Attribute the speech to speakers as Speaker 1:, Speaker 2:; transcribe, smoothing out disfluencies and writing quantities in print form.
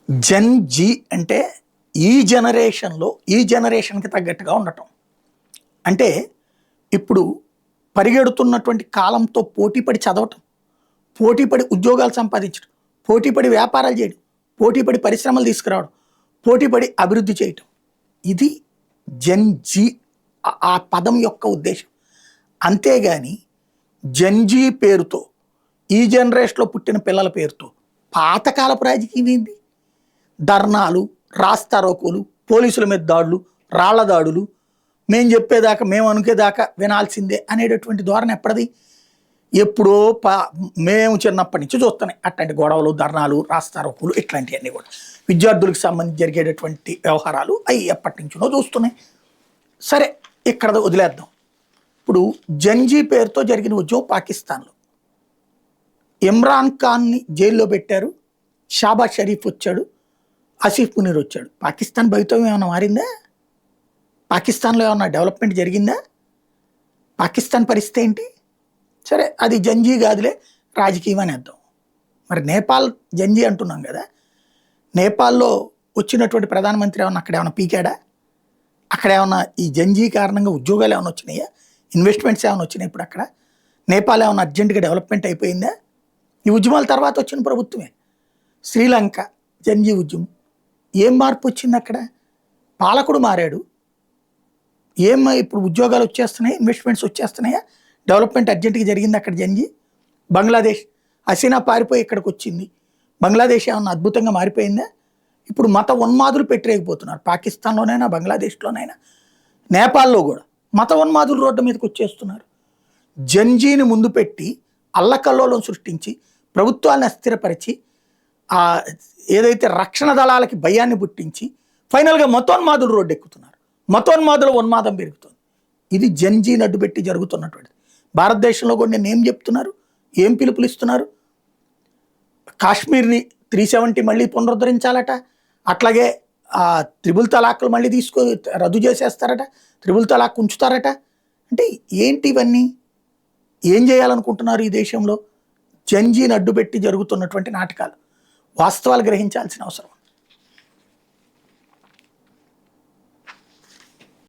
Speaker 1: జెన్ G అంటే ఈ జనరేషన్‌లో ఈ జనరేషన్‌కి తగ్గట్టుగా ఉండటం. అంటే ఇప్పుడు పరిగెడుతున్నటువంటి కాలంతో పోటీపడి చదవటం, పోటీపడి ఉద్యోగాలు సంపాదించడం, పోటీపడి వ్యాపారాలు చేయడం, పోటీపడి పరిశ్రమలు తీసుకురావడం, పోటీపడి అభివృద్ధి చేయటం. ఇది జెన్ జీ ఆ పదం యొక్క ఉద్దేశం. అంతేగాని జెన్ జీ పేరుతో ఈ జనరేషన్‌లో పుట్టిన పిల్లల పేరుతో పాతకాలపు రాజకీయం ఏంది? ధర్నాలు, రాస్తారోకోలు, పోలీసుల మీద దాడులు, రాళ్ల దాడులు, మేము చెప్పేదాకా మేము అనుకేదాకా వినాల్సిందే అనేటటువంటి ధోరణి ఎప్పటిది? ఎప్పుడో మేము చిన్నప్పటి నుంచి చూస్తున్నాయి అట్లాంటి గొడవలు, ధర్నాలు, రాస్తారోకోలు ఇట్లాంటివన్నీ కూడా. విద్యార్థులకు సంబంధించి జరిగేటటువంటి వ్యవహారాలు అవి ఎప్పటి నుంచో చూస్తున్నాయి. సరే, ఇక్కడ వదిలేద్దాం. ఇప్పుడు జంజీ పేరుతో జరిగిన ఉద్యమం పాకిస్తాన్లో. ఇమ్రాన్ ఖాన్ని జైల్లో పెట్టారు, షాబాజ్ షరీఫ్ వచ్చాడు, ఆసిఫ్ మునీర్ వచ్చాడు. పాకిస్తాన్ భవితవ్యం ఏమైనా మారిందా? పాకిస్తాన్లో ఏమైనా డెవలప్మెంట్ జరిగిందా? పాకిస్తాన్ పరిస్థితి ఏంటి? సరే, అది జంజీ కాదులే, రాజకీయం అనేద్దాం. మరి నేపాల్ జంజీ అంటున్నాం కదా, నేపాల్లో వచ్చినటువంటి ప్రధానమంత్రి ఏమన్నా అక్కడ ఏమైనా పీకాడా? అక్కడ ఏమన్నా ఈ జంజీ కారణంగా ఉద్యోగాలు ఏమైనా వచ్చినాయా? ఇన్వెస్ట్మెంట్స్ ఏమైనా వచ్చినాయి? ఇప్పుడు అక్కడ నేపాల్ ఏమైనా అర్జెంటుగా డెవలప్మెంట్ అయిపోయిందా? ఈ ఉద్యమాల తర్వాత వచ్చిన ప్రభుత్వమే. శ్రీలంక జంజీ ఉద్యమం, ఏం మార్పు వచ్చింది అక్కడ? పాలకుడు మారాడు, ఇప్పుడు ఉద్యోగాలు వచ్చేస్తున్నాయి, ఇన్వెస్ట్మెంట్స్ వచ్చేస్తున్నాయా? డెవలప్మెంట్ అర్జెంటుగా జరిగింది అక్కడ జంజీ. బంగ్లాదేశ్, హసీనా పారిపోయి ఇక్కడికి వచ్చింది, బంగ్లాదేశ్ ఏమన్నా అద్భుతంగా మారిపోయిందా? ఇప్పుడు మత ఉన్మాదులు పెట్టలేకపోతున్నారు. పాకిస్తాన్లోనైనా, బంగ్లాదేశ్లోనైనా, నేపాల్లో కూడా మత ఉన్మాదులు రోడ్డు మీదకి వచ్చేస్తున్నారు. జంజీని ముందు పెట్టి అల్లకల్లోలం సృష్టించి ప్రభుత్వాన్ని అస్థిరపరిచి ఏదైతే రక్షణ దళాలకి భయాన్ని పుట్టించి ఫైనల్గా మతోన్మాదులు రోడ్డు ఎక్కుతున్నారు. మతోన్మాదుల ఉన్మాదం పెరుగుతుంది. ఇది జంజీని అడ్డుపెట్టి జరుగుతున్నటువంటిది. భారతదేశంలో కూడా నేను ఏం చెప్తున్నారు, ఏం పిలుపులు ఇస్తున్నారు? కాశ్మీర్ని 370 మళ్ళీ పునరుద్ధరించాలట, అట్లాగే త్రిబుల్ తలాక్లు మళ్ళీ రద్దు చేసేస్తారట, త్రిబుల్ తలాక్ ఉంచుతారట. అంటే ఏంటి ఇవన్నీ? ఏం చేయాలనుకుంటున్నారు ఈ దేశంలో? జంజీని అడ్డుపెట్టి జరుగుతున్నటువంటి నాటకాలు. వాస్తవాలు గ్రహించాల్సిన అవసరం.